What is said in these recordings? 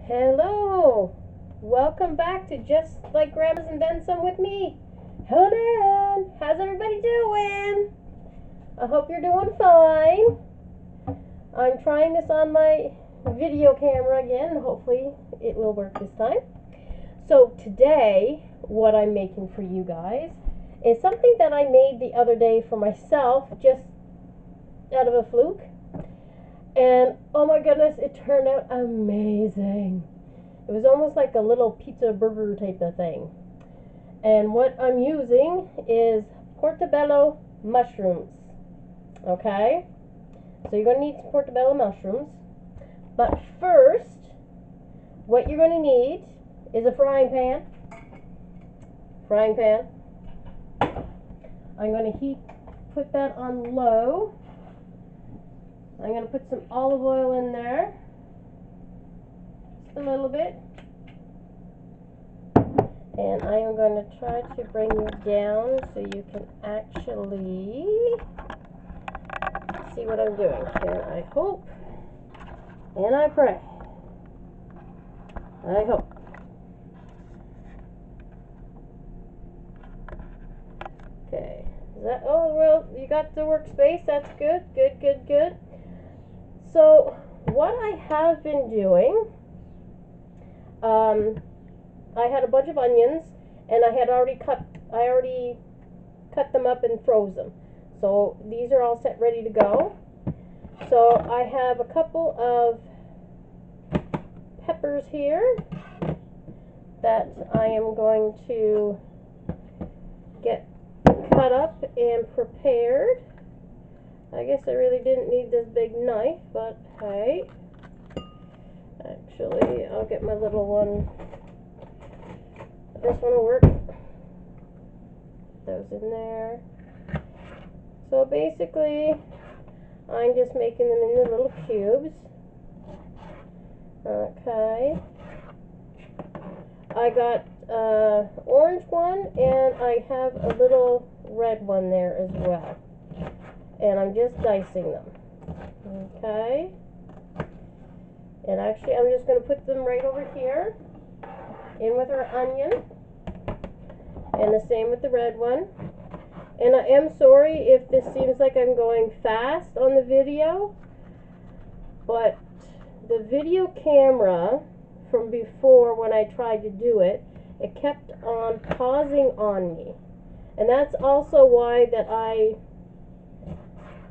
Hello! Welcome back to Just Like Grandma's and Then Some with me, Helen. How's everybody doing? I hope you're doing fine. I'm trying this on my video camera again. Hopefully it will work this time. So today, what I'm making for you guys is something that I made the other day for myself, just out of a fluke. And oh my goodness, it turned out amazing. It was almost like a little pizza burger type of thing. And what I'm using is Portobello mushrooms. Okay? So you're going to need some Portobello mushrooms. But first, what you're going to need is a frying pan. Frying pan. I'm going to put that on low. I'm going to put some olive oil in there. Just a little bit. And I am going to try to bring you down so you can actually see what I'm doing here. I hope and I pray. I hope. Okay. Oh, well, you got the workspace. That's good. Good, good, good. So, what I have been doing, I had a bunch of onions, and I already cut them up and froze them. So these are all set ready to go. So I have a couple of peppers here that I am going to get cut up and prepared. I guess I really didn't need this big knife, but hey, actually I'll get my little one. This one will work. Those in there. So basically, I'm just making them into little cubes. Okay. I got orange one, and I have a little red one there as well. And I'm just dicing them. Okay. And actually, I'm just going to put them right over here. In with our onion, and the same with the red one. And I am sorry if this seems like I'm going fast on the video, but the video camera from before, when I tried to do it, it kept on pausing on me. And that's also why that I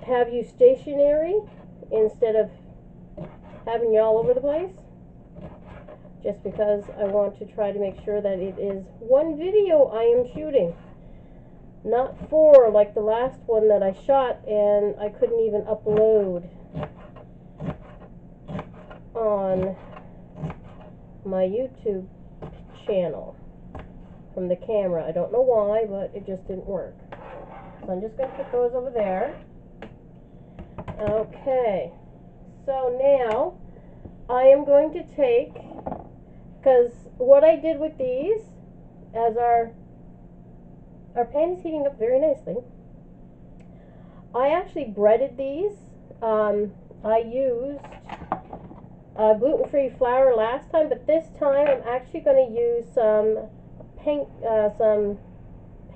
have you stationary instead of having you all over the place. Just because I want to try to make sure that it is one video I am shooting, not four like the last one that I shot and I couldn't even upload on my YouTube channel from the camera. I don't know why, but it just didn't work. So I'm just going to put those over there. Okay, so now I am going to take, because what I did with these, as our pan is heating up very nicely, I actually breaded these. I used gluten-free flour last time, but this time I'm actually going to use some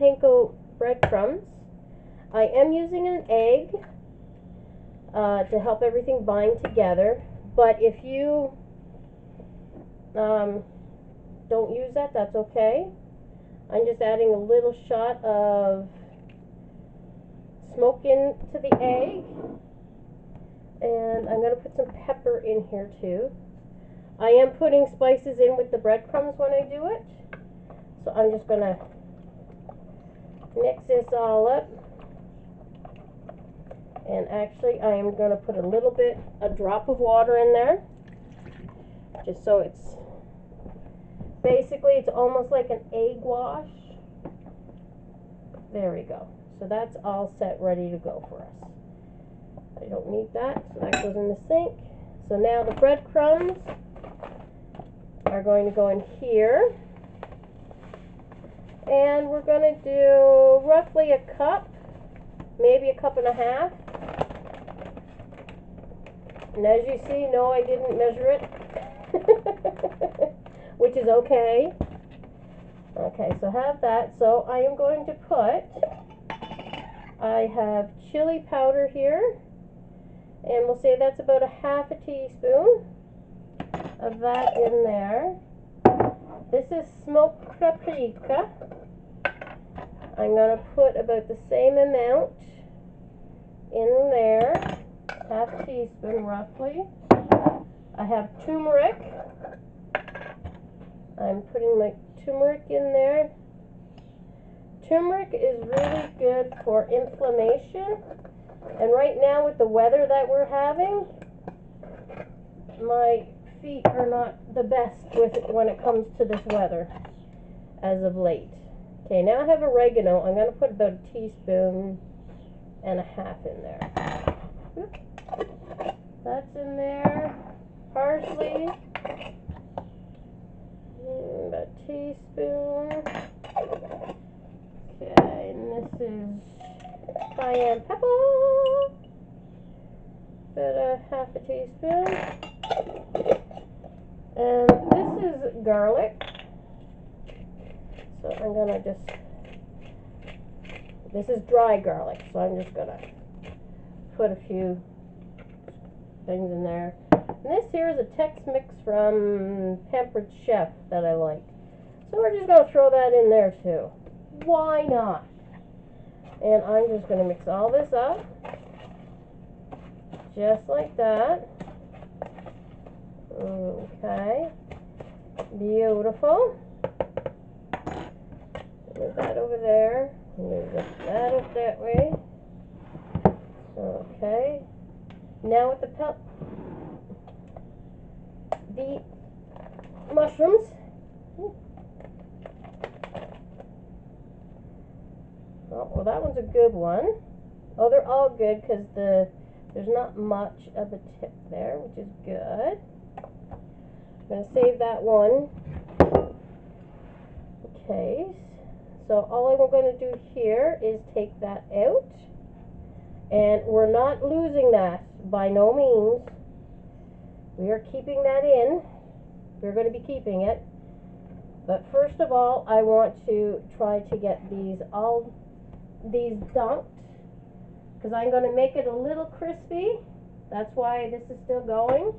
panko breadcrumbs. I am using an egg to help everything bind together, but if you don't use that, that's okay. I'm just adding a little shot of smoke into the egg, and I'm going to put some pepper in here too. I am putting spices in with the breadcrumbs when I do it, so I'm just going to mix this all up. And actually I am going to put a drop of water in there, just so it's basically, it's almost like an egg wash. There we go. So that's all set, ready to go for us. I don't need that, so that goes in the sink. So now the breadcrumbs are going to go in here. And we're going to do roughly a cup, maybe a cup and a half. And as you see, no, I didn't measure it. which is okay. Okay, so have that. So I am going to put, I have chili powder here, and we'll say that's about a half a teaspoon of that in there. This is smoked paprika. I'm going to put about the same amount in there, half a teaspoon roughly. I have turmeric. I'm putting my turmeric in there. Turmeric is really good for inflammation, and right now with the weather that we're having, my feet are not the best with it when it comes to this weather as of late. Okay, now I have oregano. I'm going to put about a teaspoon and a half in there. That's in there. Parsley, about a teaspoon. Okay, and this is cayenne pepper, about a half a teaspoon. And this is garlic. So I'm gonna just, this is dry garlic, so I'm just gonna put a few things in there. And this here is a Tex-Mix from Pampered Chef that I like. So we're just gonna throw that in there too. Why not? And I'm just gonna mix all this up. Just like that. Okay. Beautiful. Move that over there. Move that up that way. Okay. Now with the mushrooms. Oh, well, that one's a good one. Oh, they're all good because there's not much of a tip there, which is good. I'm going to save that one. Okay. So all I'm going to do here is take that out. And we're not losing that, by no means. We are keeping that in. We're going to be keeping it. But first of all, I want to try to get these dunked, because I'm going to make it a little crispy. That's why this is still going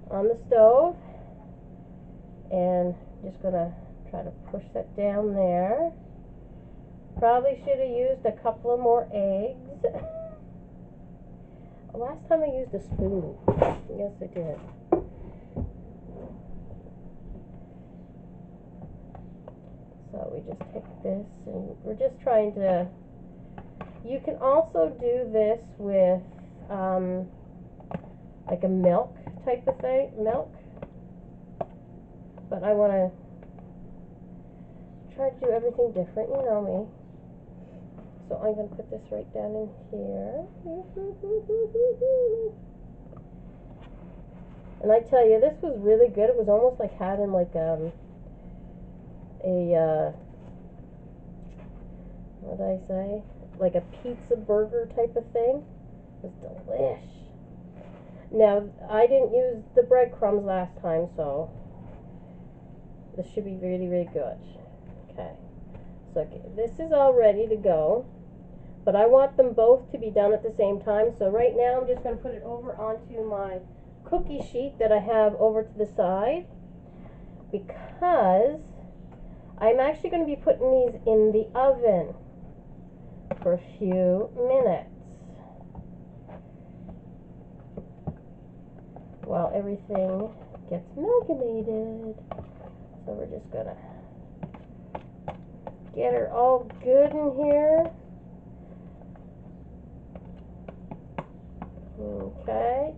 on the stove. And just going to try to push that down there. Probably should have used a couple of more eggs. Last time I used a spoon. Yes, I did. So we just take this and we're just trying to, you can also do this with like a milk type of thing, but I want to try to do everything different, you know me. So I'm going to put this right down in here. And I tell you, this was really good. It was almost like having like what did I say? Like a pizza burger type of thing. It was delish. Now, I didn't use the breadcrumbs last time, so this should be really, really good. Okay. So okay, this is all ready to go. But I want them both to be done at the same time. So right now I'm just going to put it over onto my cookie sheet that I have over to the side, because I'm actually going to be putting these in the oven for a few minutes while everything gets amalgamated. So we're just going to get her all good in here. Okay.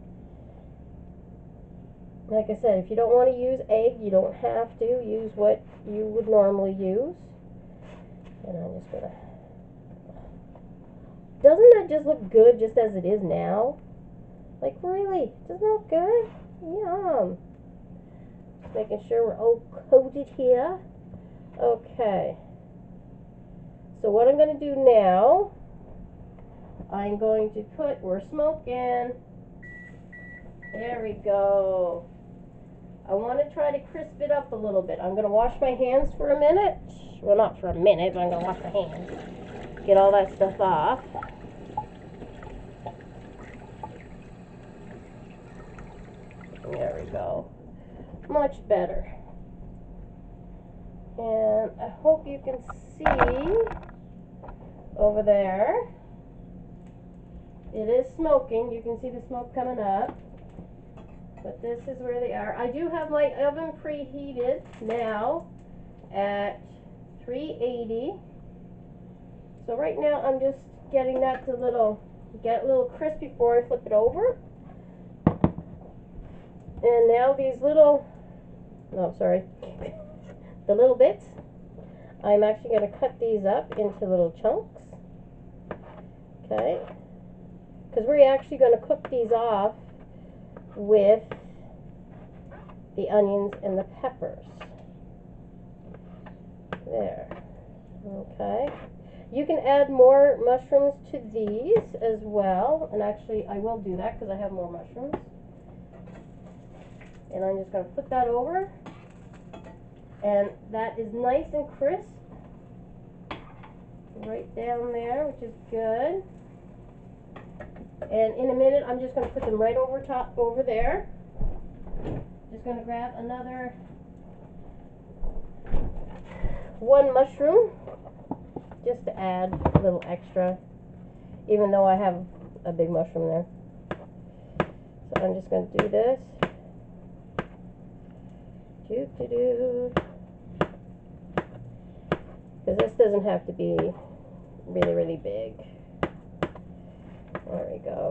Like I said, if you don't want to use egg, you don't have to. Use what you would normally use. And I'm just gonna... Doesn't that just look good just as it is now? Like, really? Doesn't that look good? Yum. Just making sure we're all coated here. Okay. So what I'm going to do now, I'm going to put, we're smoking. There we go. I want to try to crisp it up a little bit. I'm going to wash my hands for a minute. Well, not for a minute, but I'm going to wash my hands. Get all that stuff off. There we go. Much better. And I hope you can see over there. It is smoking. You can see the smoke coming up. But this is where they are. I do have my oven preheated now at 380. So right now I'm just getting that to get a little crisp before I flip it over. And now these little, the little bits, I'm actually going to cut these up into little chunks. Okay. Because we're actually going to cook these off with the onions and the peppers. There. Okay. You can add more mushrooms to these as well. And actually, I will do that because I have more mushrooms. And I'm just going to flip that over. And that is nice and crisp. Right down there, which is good. And in a minute, I'm just going to put them right over there. Just going to grab another one mushroom, just to add a little extra, even though I have a big mushroom there. So I'm just going to do this. Because this doesn't have to be really, really big. There we go.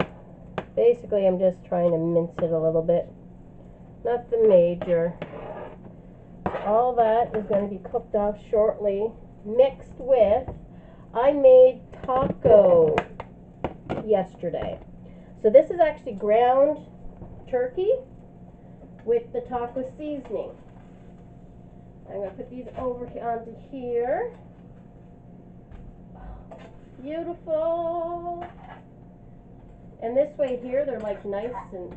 Basically, I'm just trying to mince it a little bit. Nothing major. All that is going to be cooked off shortly, mixed with, I made taco yesterday. So this is actually ground turkey with the taco seasoning. I'm going to put these over onto here. Beautiful. And this way here, they're like nice and,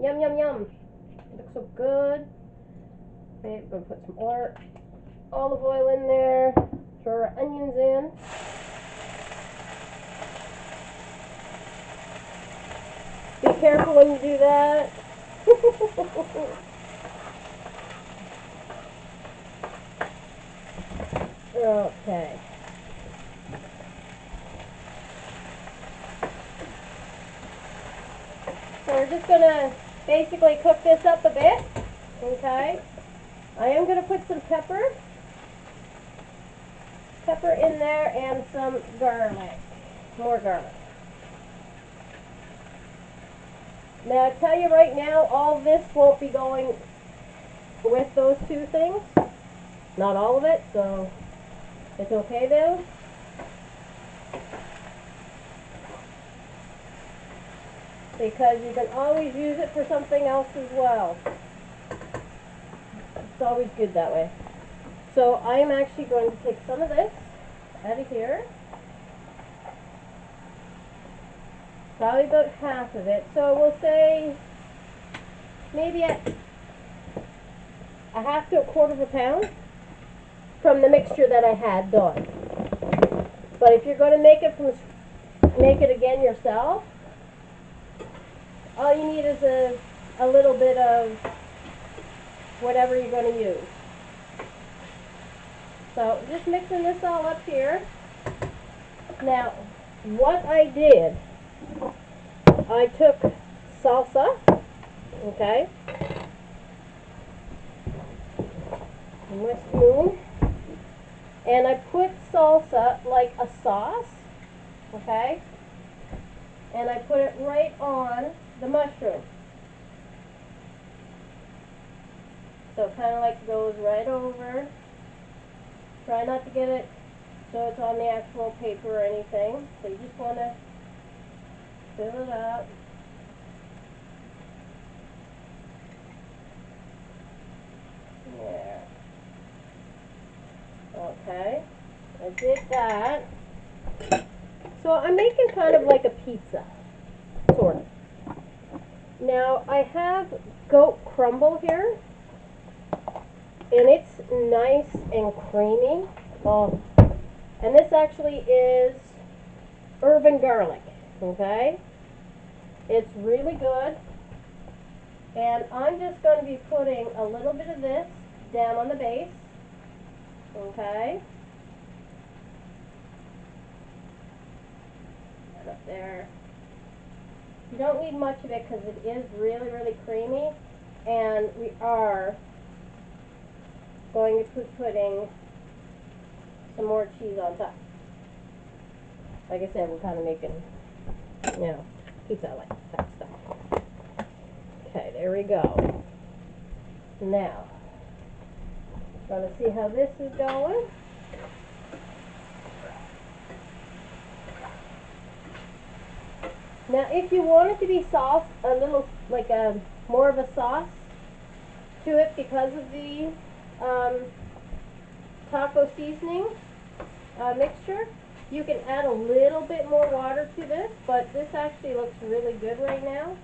yum, yum, yum. It looks so good. Okay, I'm going to put some olive oil in there. Throw our onions in. Be careful when you do that. Okay. So we're just going to basically cook this up a bit. Okay. I am going to put some pepper in there and some garlic. More garlic. Now I tell you right now, all this won't be going with those two things. Not all of it, so it's okay though. Because you can always use it for something else as well. It's always good that way. So I am actually going to take some of this out of here. Probably about half of it. So we'll say maybe a half to a quarter of a pound from the mixture that I had done. But if you're going to make it again yourself, all you need is a little bit of whatever you're going to use. So just mixing this all up here. Now, what I did, I took salsa, okay, in my spoon, and I put salsa like a sauce, okay, and I put it right on the mushroom. So it kind of like goes right over. Try not to get it so it's on the actual paper or anything. So you just want to fill it up. There. Okay. I did that. So I'm making kind of like a pizza, sort of. Now I have goat crumble here, and it's nice and creamy. Oh, and this actually is herb and garlic, okay? It's really good. And I'm just going to be putting a little bit of this down on the base, okay? And up there. You don't need much of it because it is really, really creamy. And we are going to be putting some more cheese on top. Like I said, we're kind of making, you know, pizza like that stuff. Okay, there we go. Now, going to see how this is going. Now, if you want it to be sauce, a little, like a, more of a sauce to it because of the taco seasoning mixture, you can add a little bit more water to this, but this actually looks really good right now.